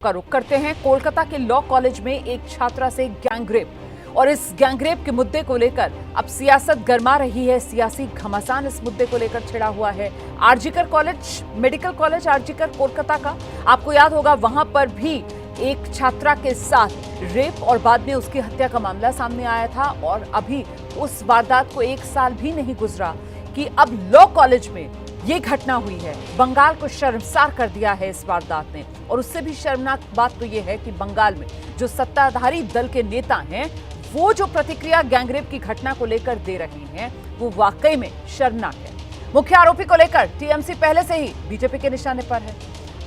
का रुख करते हैं। कोलकाता के लॉ कॉलेज में एक छात्रा से गैंगरेप और इस गैंगरेप के मुद्दे को लेकर अब सियासत गर्मा रही है। सियासी घमासान इस मुद्दे को लेकर छिड़ा हुआ है। RG Kar college, medical college RG Kar Kolkata का, आपको याद होगा वहां पर भी एक छात्रा के साथ रेप और बाद में उसकी हत्या का मामला सामने आया था और अभी उस वारदात को 1 साल भी नहीं गुजरा कि अब लॉ कॉलेज में ये घटना हुई है। बंगाल को शर्मसार कर दिया है इस वारदात ने। और उससे भी शर्मनाक बात तो ये है कि बंगाल में जो सत्ताधारी दल के नेता हैं वो जो प्रतिक्रिया गैंगरेप की घटना को लेकर दे रहे हैं वो वाकई में शर्मनाक है। मुख्य आरोपी को लेकर टीएमसी पहले से ही बीजेपी के निशाने पर है।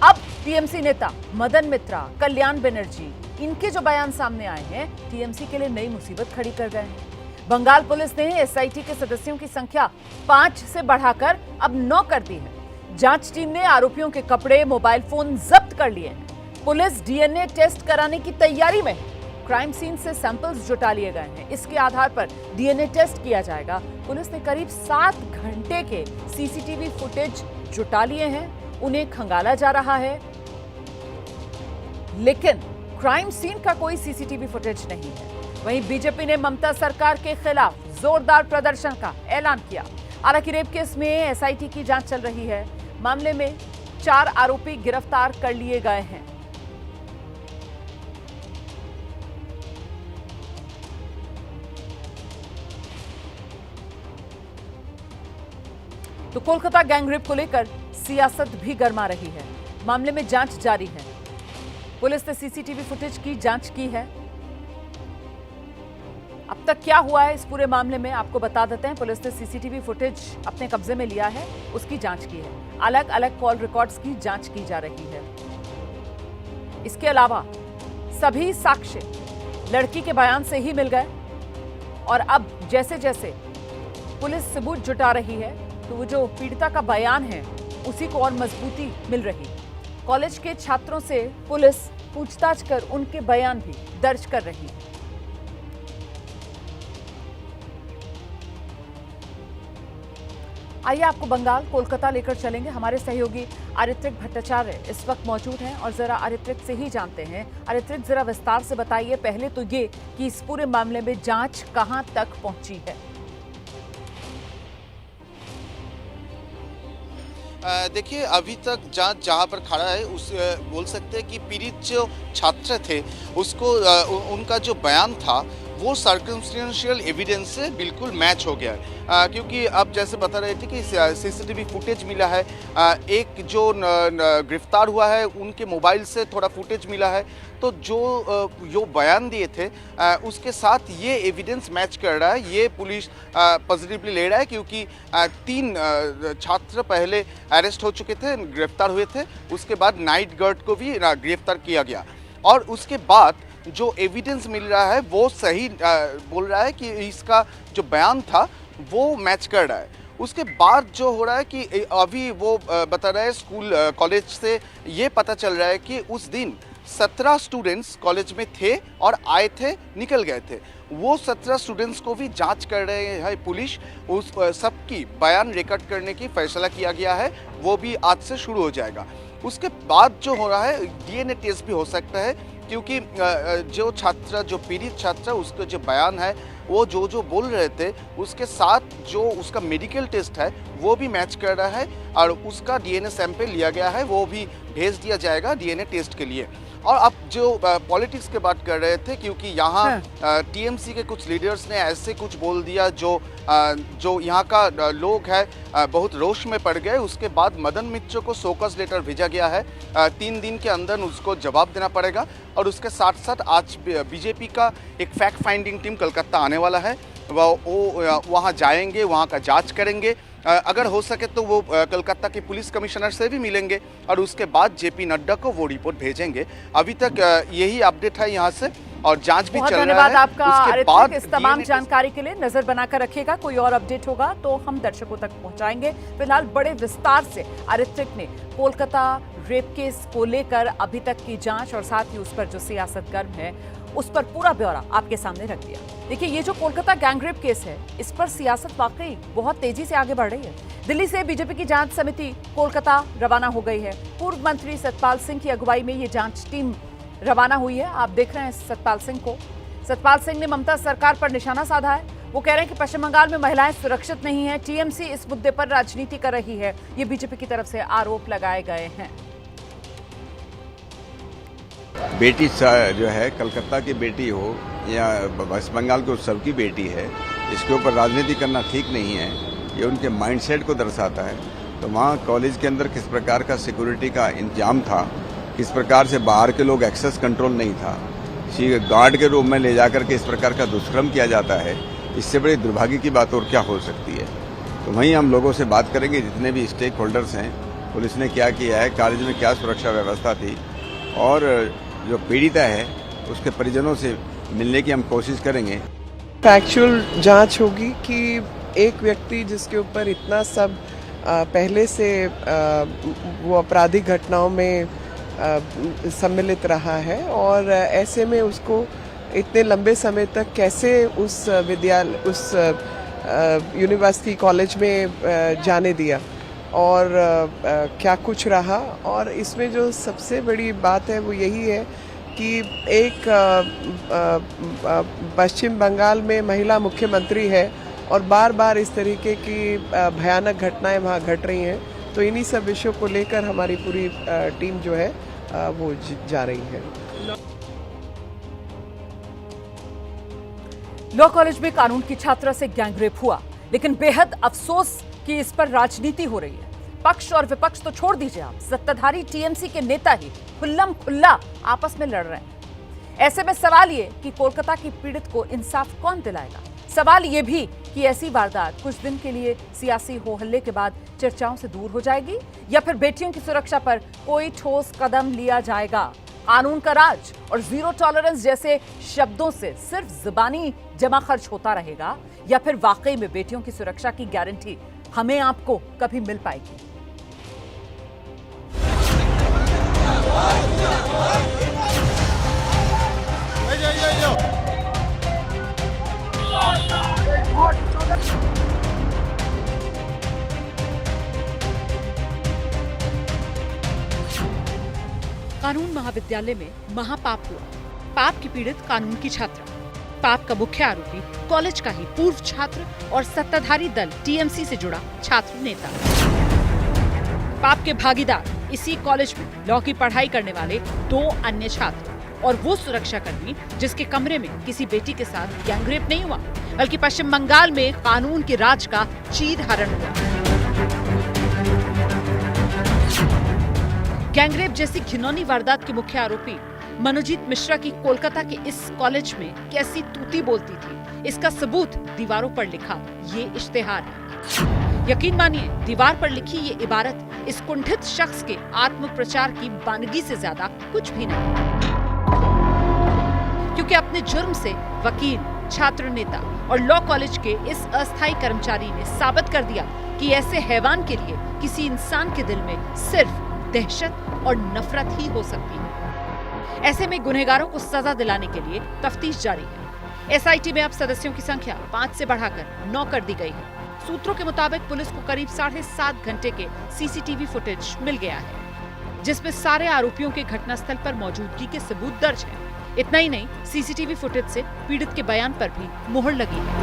अब टीएमसी नेता मदन मित्रा, कल्याण बनर्जी, इनके जो बयान सामने आए हैं टीएमसी के लिए नई मुसीबत खड़ी कर गए हैं। बंगाल पुलिस ने एसआईटी के सदस्यों की संख्या 5 से बढ़ाकर अब 9 कर दी है। जांच टीम ने आरोपियों के कपड़े, मोबाइल फोन जब्त कर लिए हैं। पुलिस डीएनए टेस्ट कराने की तैयारी में है। क्राइम सीन से सैंपल्स जुटा लिए गए हैं। इसके आधार पर डीएनए टेस्ट किया जाएगा। पुलिस ने करीब 7 घंटे के सीसीटीवी फुटेज जुटा लिए हैं। उन्हें खंगाला जा रहा है, लेकिन क्राइम सीन का कोई सीसीटीवी फुटेज नहीं है। वहीं बीजेपी ने ममता सरकार के खिलाफ जोरदार प्रदर्शन का ऐलान किया। हालांकि रेप केस में एसआईटी की जांच चल रही है। मामले में 4 आरोपी गिरफ्तार कर लिए गए हैं। तो कोलकाता गैंगरेप को लेकर सियासत भी गर्मा रही है। मामले में जांच जारी है। पुलिस ने सीसीटीवी फुटेज की जांच की है। अब तक क्या हुआ है इस पूरे मामले में आपको बता देते हैं। पुलिस ने सीसीटीवी फुटेज अपने कब्जे में लिया है, उसकी जांच की है। अलग अलग कॉल रिकॉर्ड्स की जांच की जा रही है। इसके अलावा सभी साक्ष्य लड़की के बयान से ही मिल गए और अब जैसे जैसे पुलिस सबूत जुटा रही है तो वो जो पीड़िता का बयान है उसी को और मजबूती मिल रही है। कॉलेज के छात्रों से पुलिस पूछताछ कर उनके बयान भी दर्ज कर रही है। आइए आपको बंगाल कोलकाता लेकर चलेंगे। हमारे सहयोगी आरित्रिक भट्टाचार्य इस वक्त मौजूद हैं और जरा आरित्रिक से ही जानते हैं। आरित्रिक, जरा विस्तार से बताइए पहले तो ये कि इस पूरे मामले में जांच कहां तक पहुंची है। देखिए, अभी तक जांच जहां पर खड़ा है उस बोल सकते हैं कि पीड़ित जो छात्र थे उसको उनका जो बयान था वो सर्कमस्टेंशियल एविडेंस से बिल्कुल मैच हो गया है। क्योंकि अब जैसे बता रहे थे कि सीसीटीवी फुटेज मिला है। एक जो गिरफ्तार हुआ है उनके मोबाइल से थोड़ा फुटेज मिला है। तो जो बयान दिए थे उसके साथ ये एविडेंस मैच कर रहा है। ये पुलिस पॉजिटिवली ले रहा है क्योंकि 3 छात्र पहले अरेस्ट हो चुके थे, गिरफ्तार हुए थे। उसके बाद नाइट गार्ड को भी गिरफ्तार किया गया और उसके बाद जो एविडेंस मिल रहा है वो सही बोल रहा है कि इसका जो बयान था वो मैच कर रहा है। उसके बाद जो हो रहा है कि अभी वो बता रहा है स्कूल कॉलेज से ये पता चल रहा है कि उस दिन 17 स्टूडेंट्स कॉलेज में थे और आए थे, निकल गए थे। वो 17 स्टूडेंट्स को भी जांच कर रहे हैं पुलिस। उस सबकी बयान रिकॉर्ड करने की फैसला किया गया है, वो भी आज से शुरू हो जाएगा। उसके बाद जो हो रहा है डीएनए टेस्ट भी हो सकता है क्योंकि जो पीड़ित छात्र उसका जो बयान है वो जो बोल रहे थे उसके साथ जो उसका मेडिकल टेस्ट है वो भी मैच कर रहा है और उसका डीएनए सैंपल लिया गया है, वो भी भेज दिया जाएगा डीएनए टेस्ट के लिए। और अब जो पॉलिटिक्स की बात कर रहे थे क्योंकि यहाँ टीएमसी के कुछ लीडर्स ने ऐसे कुछ बोल दिया जो यहाँ का लोग है बहुत रोष में पड़ गए। उसके बाद मदन मित्र को शोकॉज लेटर भेजा गया है। 3 दिन के अंदर उसको जवाब देना पड़ेगा और उसके साथ साथ आज बीजेपी का एक फैक्ट फाइंडिंग टीम कलकत्ता आने वाला है। वो वहाँ जाएंगे, वहाँ का जांच करेंगे। अगर हो सके तो वो कलकत्ता के पुलिस कमिश्नर से भी मिलेंगे और उसके बाद जेपी नड्डा को वो रिपोर्ट भेजेंगे। अभी तक यही अपडेट है यहाँ से। और जांच भी बहुत चल रहा है। धन्यवाद आपका उसके बाद आरित्रिक, इस तमाम DNA जानकारी के लिए। नजर बनाकर रखिएगा, कोई और अपडेट होगा तो हम दर्शकों तक पहुंचाएंगे। फिलहाल बड़े विस्तार से आरित्रिक ने कोलकाता रेप केस को लेकर अभी तक की जांच और साथ ही उस पर जो सियासत गर्म है उस पर पूरा ब्यौरा आपके सामने रख दिया। देखिए, ये जो कोलकाता गैंगरेप केस है, इस पर सियासत वाकई बहुत तेजी से आगे बढ़ रही है। दिल्ली से बीजेपी की जांच समिति कोलकाता रवाना हो गई है। पूर्व मंत्री सतपाल सिंह की अगुवाई में ये जांच टीम रवाना हुई है। आप देख रहे हैं सतपाल सिंह को। सतपाल सिंह ने ममता सरकार पर निशाना साधा है। वो कह रहे हैं कि पश्चिम बंगाल में महिलाएं सुरक्षित नहीं है, टीएमसी इस मुद्दे पर राजनीति कर रही है। ये बीजेपी की तरफ से आरोप लगाए गए हैं। बेटी जो है, कलकत्ता की बेटी हो या वेस्ट बंगाल के उत्सव की बेटी है, इसके ऊपर राजनीति करना ठीक नहीं है। ये उनके माइंडसेट को दर्शाता है। तो वहाँ कॉलेज के अंदर किस प्रकार का सिक्योरिटी का इंतजाम था, किस प्रकार से बाहर के लोग एक्सेस कंट्रोल नहीं था, किसी गार्ड के रूप में ले जाकर के इस प्रकार का दुष्कर्म किया जाता है, इससे बड़ी दुर्भाग्य की बात और क्या हो सकती है। तो वहीं हम लोगों से बात करेंगे, जितने भी स्टेक होल्डर्स हैं, पुलिस ने क्या किया है, कॉलेज में क्या सुरक्षा व्यवस्था थी, और जो पीड़िता है उसके परिजनों से मिलने की हम कोशिश करेंगे। फैक्चुअल जांच होगी कि एक व्यक्ति जिसके ऊपर इतना सब पहले से वो आपराधिक घटनाओं में सम्मिलित रहा है, और ऐसे में उसको इतने लंबे समय तक कैसे उस यूनिवर्सिटी कॉलेज में जाने दिया, और क्या कुछ रहा। और इसमें जो सबसे बड़ी बात है वो यही है कि एक पश्चिम बंगाल में महिला मुख्यमंत्री है और बार बार इस तरीके की भयानक घटनाएं वहाँ घट रही हैं। तो इन्हीं सब विषयों को लेकर हमारी पूरी टीम जो है वो जा रही है। लॉ कॉलेज में कानून की छात्रा से गैंगरेप हुआ, लेकिन बेहद अफसोस कि इस पर राजनीति हो रही है। पक्ष और विपक्ष तो छोड़ दीजिए, आप सत्ताधारी टीएमसी के नेता ही खुल्लम खुल्ला आपस में लड़ रहे हैं। ऐसे में सवाल ये कि कोलकाता की पीड़ित को इंसाफ कौन दिलाएगा। सवाल ये भी कि ऐसी वारदात कुछ दिन के लिए सियासी हो हल्ले के बाद चर्चाओं से दूर हो जाएगी, या फिर बेटियों की सुरक्षा पर कोई ठोस कदम लिया जाएगा। कानून का राज और जीरो टॉलरेंस जैसे शब्दों से सिर्फ जुबानी जमा खर्च होता रहेगा, या फिर वाकई में बेटियों की सुरक्षा की गारंटी हमें आपको कभी मिल पाएगी। कानून महाविद्यालय में महापाप हुआ। पाप की पीड़ित कानून की छात्रा, पाप का मुख्य आरोपी कॉलेज का ही पूर्व छात्र और सत्ताधारी दल टीएमसी से जुड़ा छात्र नेता। पाप के भागीदार इसी कॉलेज में लॉ की पढ़ाई करने वाले 2 अन्य छात्र, और वो सुरक्षाकर्मी जिसके कमरे में किसी बेटी के साथ गैंगरेप नहीं हुआ, बल्कि पश्चिम बंगाल में कानून के राज का चीरहरण हुआ। गैंगरेप जैसी घिनौनी वारदात के मुख्य आरोपी मनोजीत मिश्रा की कोलकाता के इस कॉलेज में कैसी तूती बोलती थी, इसका सबूत दीवारों पर लिखा ये इश्तेहार है। यकीन मानिए, दीवार पर लिखी ये इबारत इस कुंठित शख्स के आत्म प्रचार की बानगी से ज्यादा कुछ भी नहीं, क्योंकि अपने जुर्म से वकील, छात्र नेता और लॉ कॉलेज के इस अस्थायी कर्मचारी ने साबित कर दिया कि ऐसे हैवान के लिए किसी इंसान के दिल में सिर्फ दहशत और नफरत ही हो सकती है। ऐसे में गुनहगारों को सजा दिलाने के लिए तफ्तीश जारी है। एसआईटी में अब सदस्यों की संख्या 5 से बढ़ाकर 9 कर दी गई है। सूत्रों के मुताबिक पुलिस को करीब 7.5 घंटे के सीसीटीवी फुटेज मिल गया है, जिसमें सारे आरोपियों के घटनास्थल पर मौजूदगी के सबूत दर्ज हैं। इतना ही नहीं, सीसीटीवी फुटेज से पीड़ित के बयान पर भी मुहर लगी है।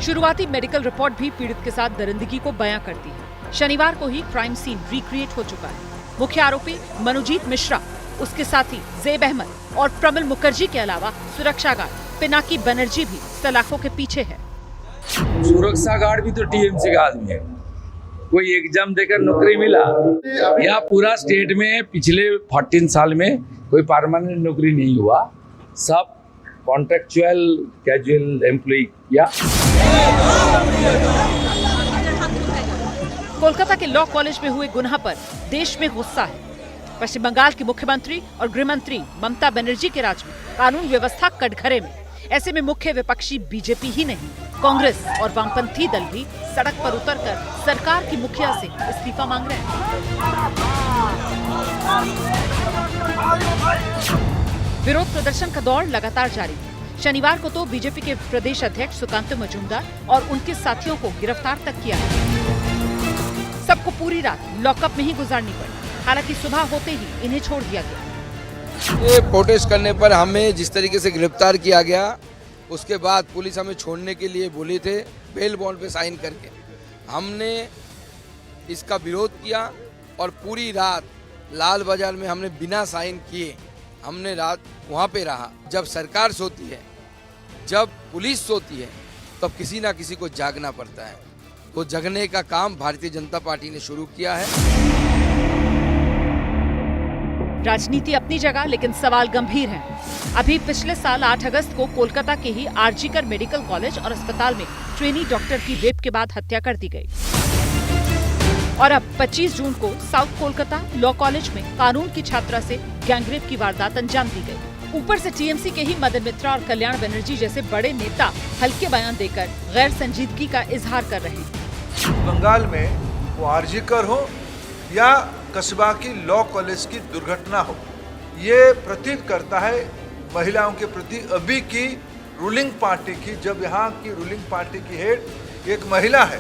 शुरुआती मेडिकल रिपोर्ट भी पीड़ित के साथ दरिंदगी को बयां करती है। शनिवार को ही क्राइम सीन रिक्रिएट हो चुका है। मुख्य आरोपी मनोजीत मिश्रा, उसके साथी ज़ेब अहमद और प्रमिल मुखर्जी के अलावा सुरक्षा गार्ड पिनाकी बनर्जी भी सलाखों के पीछे है। सुरक्षा गार्ड भी तो टीएमसी का आदमी है। कोई एग्जाम देकर नौकरी मिला? यहाँ पूरा स्टेट में पिछले 14 साल में कोई परमानेंट नौकरी नहीं हुआ, सब कॉन्ट्रेक्चुअल कैजुअल एम्प्लॉय किया। कोलकाता के लॉ कॉलेज में हुए गुनाह पर देश में गुस्सा है। पश्चिम बंगाल की मुख्यमंत्री और गृह मंत्री ममता बनर्जी के राज में कानून व्यवस्था कटघरे में। ऐसे में मुख्य विपक्षी बीजेपी ही नहीं, कांग्रेस और वामपंथी दल भी सड़क पर उतरकर सरकार की मुखिया से इस्तीफा मांग रहे हैं। विरोध प्रदर्शन का दौर लगातार जारी है। शनिवार को तो बीजेपी के प्रदेश अध्यक्ष सुकांतु मजूमदार और उनके साथियों को गिरफ्तार तक किया है। सबको पूरी रात लॉकअप में ही गुजारनी पड़ी। हालांकि सुबह होते ही इन्हें छोड़ दिया गया। ये प्रोटेस्ट करने पर हमें जिस तरीके से गिरफ्तार किया गया, उसके बाद पुलिस हमें छोड़ने के लिए बोली थे बेल बॉन्ड पे साइन करके। हमने इसका विरोध किया और पूरी रात लाल बाजार में हमने बिना साइन किए हमने रात वहाँ पे रहा। जब सरकार सोती है, जब पुलिस सोती है, तब किसी ना किसी को जागना पड़ता है। तो जगने का काम भारतीय जनता पार्टी ने शुरू किया है। राजनीति अपनी जगह, लेकिन सवाल गंभीर हैं। अभी पिछले साल 8 अगस्त को कोलकाता के ही आरजीकर मेडिकल कॉलेज और अस्पताल में ट्रेनी डॉक्टर की रेप के बाद हत्या कर दी गई। और अब 25 जून को साउथ कोलकाता लॉ कॉलेज में कानून की छात्रा से गैंगरेप की वारदात अंजाम दी गई। ऊपर से टीएमसी के ही मदन मित्रा और कल्याण बनर्जी जैसे बड़े नेता हल्के बयान देकर गैर संजीदगी का इजहार कर रहे हैं। बंगाल में वो आरजीकर हो या कस्बा की लॉ कॉलेज की दुर्घटना हो, ये प्रतीत करता है महिलाओं के प्रति अभी की रूलिंग पार्टी की, जब यहाँ की रूलिंग पार्टी की हेड एक महिला है,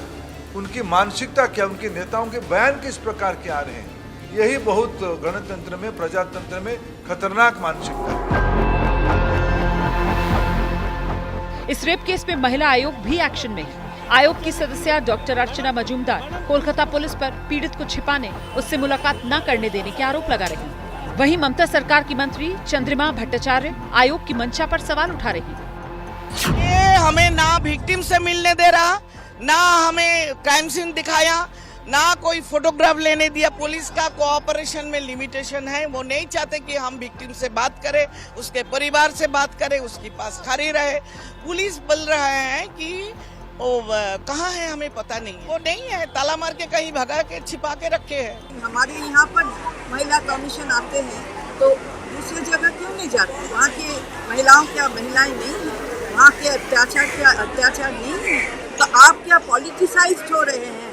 उनकी मानसिकता क्या, उनके नेताओं के बयान किस प्रकार के आ रहे हैं, यही बहुत गणतंत्र में, प्रजातंत्र में खतरनाक मानसिकता है। इस रेप केस में महिला आयोग भी एक्शन में है। आयोग की सदस्य डॉक्टर अर्चना मजूमदार कोलकाता पुलिस पर पीड़ित को छिपाने, उससे मुलाकात न करने देने के आरोप लगा रही हैं। वहीं ममता सरकार की मंत्री चंद्रिमा भट्टाचार्य आयोग की मंशा पर सवाल उठा रही है। ये हमें ना विक्टिम से मिलने दे रहा, ना हमें क्राइम सीन दिखाया, ना कोई फोटोग्राफ लेने दिया। पुलिस का कोऑपरेशन में लिमिटेशन है। वो नहीं चाहते कि हम विक्टिम से बात करें, उसके परिवार से बात करें, उसके पास खड़ी रहे। पुलिस बोल रहा है कि वो कहाँ है हमें पता नहीं, वो नहीं है, ताला मार के कहीं भगा के छिपा के रखे हैं। हमारे यहाँ पर महिला कमीशन आते हैं तो दूसरी जगह क्यों नहीं जाते? वहाँ की महिलाओं क्या महिलाएं नहीं हैं? वहाँ के अत्याचार क्या अत्याचार नहीं है? तो आप क्या पॉलिटिसाइज्ड हो रहे हैं?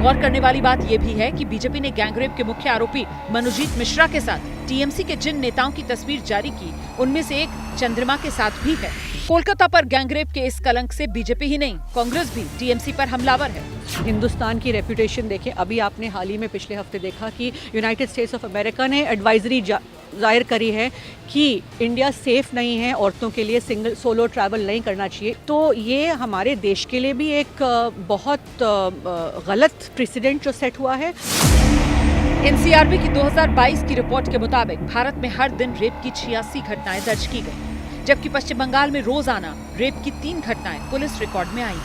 गौर करने वाली बात यह भी है कि बीजेपी ने गैंगरेप के मुख्य आरोपी मनोजीत मिश्रा के साथ टीएमसी के जिन नेताओं की तस्वीर जारी की, उनमें से एक चंद्रिमा के साथ भी है। कोलकाता पर गैंगरेप के इस कलंक से बीजेपी ही नहीं, कांग्रेस भी टीएमसी पर हमलावर है। हिंदुस्तान की रेपुटेशन देखें, अभी आपने हाल ही में पिछले हफ्ते देखा कि यूनाइटेड स्टेट्स ऑफ अमेरिका ने एडवाइजरी जाहिर करी है कि इंडिया सेफ नहीं है, औरतों के लिए सिंगल सोलो ट्रैवल नहीं करना चाहिए। तो ये हमारे देश के लिए भी एक बहुत गलत प्रेसिडेंट जो सेट हुआ है। एनसीआरबी की 2022 की रिपोर्ट के मुताबिक भारत में हर दिन रेप की 86 घटनाएं दर्ज की गई, जबकि पश्चिम बंगाल में रोजाना रेप की 3 घटनाएं पुलिस रिकॉर्ड में आई।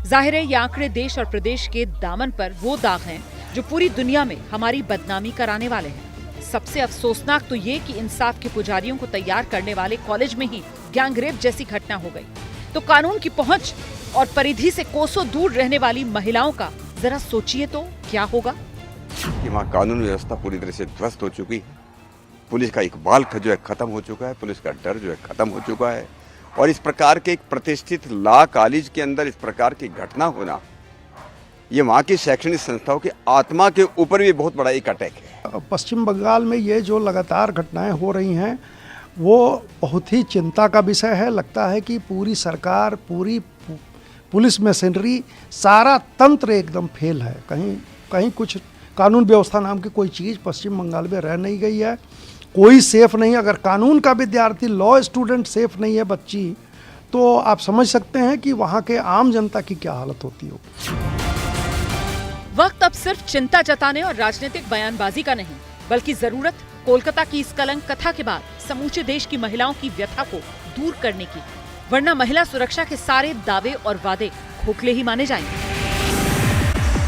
जाहिर है ये आंकड़े देश और प्रदेश के दामन पर वो दाग हैं जो पूरी दुनिया में हमारी बदनामी कराने वाले हैं। सबसे अफसोसनाक तो ये कि इंसाफ के पुजारियों को तैयार करने वाले कॉलेज में ही गैंगरेप जैसी घटना हो गई। तो कानून की पहुंच और परिधि से कोसों दूर रहने वाली महिलाओं का जरा सोचिए तो क्या होगा। कि वहाँ कानून व्यवस्था पूरी तरह से ध्वस्त हो चुकी है। पुलिस का इकबाल जो है खत्म हो चुका है, पुलिस का डर जो है खत्म हो चुका है। और इस प्रकार के एक प्रतिष्ठित लॉ कॉलेज के अंदर इस प्रकार की घटना होना, ये वहाँ की शैक्षणिक संस्थाओं की आत्मा के ऊपर भी बहुत बड़ा एक अटैक है। पश्चिम बंगाल में ये जो लगातार घटनाएं हो रही हैं वो बहुत ही चिंता का विषय है। लगता है कि पूरी सरकार, पूरी पुलिस मशीनरी, सारा तंत्र एकदम फेल है। कहीं कुछ कानून व्यवस्था नाम की कोई चीज़ पश्चिम बंगाल में रह नहीं गई है। कोई सेफ नहीं। अगर कानून का विद्यार्थी, लॉ स्टूडेंट सेफ नहीं है, बच्ची, तो आप समझ सकते हैं कि वहाँ के आम जनता की क्या हालत होती होगी। वक्त अब सिर्फ चिंता जताने और राजनीतिक बयानबाजी का नहीं, बल्कि जरूरत कोलकाता की इस कलंक कथा के बाद समूचे देश की महिलाओं की व्यथा को दूर करने की, वरना महिला सुरक्षा के सारे दावे और वादे खोखले ही माने जाएंगे।